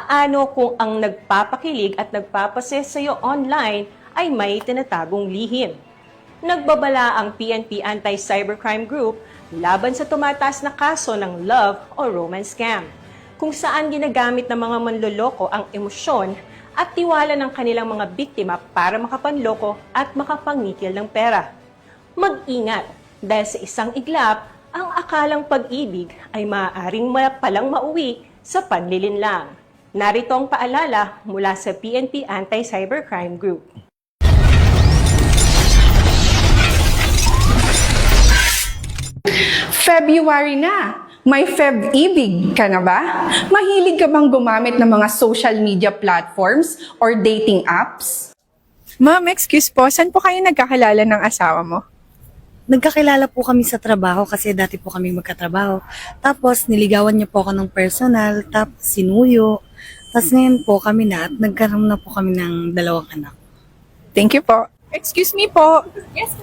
Paano kung ang nagpapakilig at nagpapase sa'yo online ay may tinatagong lihim? Nagbabala ang PNP Anti-Cybercrime Group laban sa tumataas na kaso ng love o romance scam, kung saan ginagamit ng mga manloloko ang emosyon at tiwala ng kanilang mga biktima para makapanloko at makapangnikil ng pera. Mag-ingat dahil sa isang iglap, ang akalang pag-ibig ay maaaring palang mauwi sa panlilinlang. Narito ang paalala mula sa PNP Anti-Cybercrime Group. February na! May Feb-ibig ka na ba? Mahilig ka bang gumamit ng mga social media platforms or dating apps? Ma'am, excuse po, saan po kayo nagkakilala ng asawa mo? Nagkakilala po kami sa trabaho kasi dati po kami magkatrabaho. Tapos niligawan niya po ako ng personal, tapos sinuyo. Tapos ngayon po kami na at nagkaroon na po kami ng 2 anak. Thank you po. Excuse me po,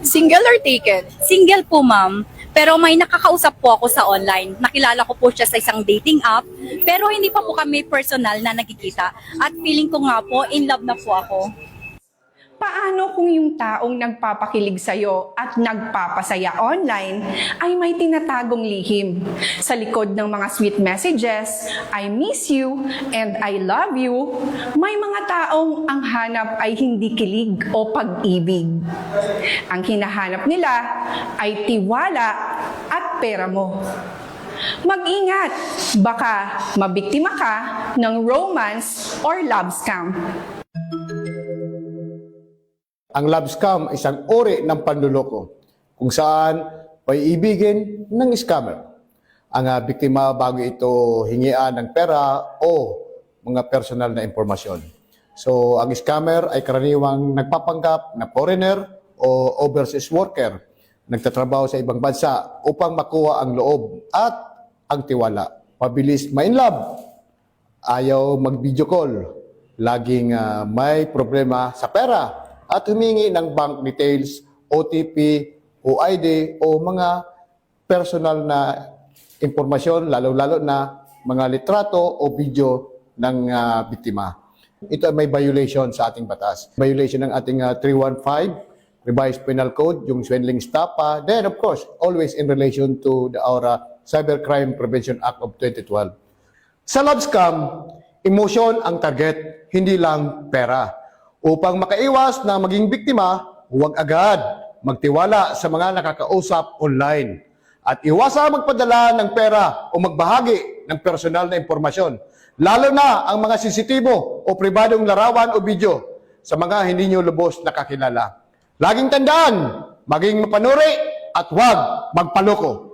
single or taken? Single po, ma'am. Pero may nakakausap po ako sa online. Nakilala ko po siya sa isang dating app. Pero hindi pa po kami personal na nagkikita. At feeling ko nga po, in love na po ako. Paano kung yung taong nagpapakilig sa'yo at nagpapasaya online ay may tinatagong lihim? Sa likod ng mga sweet messages, I miss you and I love you, may mga taong ang hanap ay hindi kilig o pag-ibig. Ang hinahanap nila ay tiwala at pera mo. Mag-ingat, baka mabiktima ka ng romance or love scam. Ang love scam ay isang uri ng panluloko kung saan paiibigin ng scammer ang biktima bago ito hingian ng pera o mga personal na impormasyon. So, ang scammer ay karaniwang nagpapanggap na foreigner o overseas worker, nagtatrabaho sa ibang bansa upang makuha ang loob at ang tiwala. Mabilis ma-inlove, ayaw mag-video call, laging may problema sa pera, at humingi ng bank details, OTP, OID o mga personal na impormasyon, lalo-lalo na mga litrato o video ng biktima. Ito ay may violation sa ating batas. Violation ng ating 315, Revised Penal Code, yung swindling stapa. Then of course, always in relation to our Cybercrime Prevention Act of 2012. Sa love scam, emotion ang target, hindi lang pera. Upang makaiwas na maging biktima, huwag agad magtiwala sa mga nakakausap online at iwasang magpadala ng pera o magbahagi ng personal na impormasyon, lalo na ang mga sensitibo o pribadong larawan o video sa mga hindi nyo lubos nakakilala. Laging tandaan, maging mapanuri at huwag magpaloko.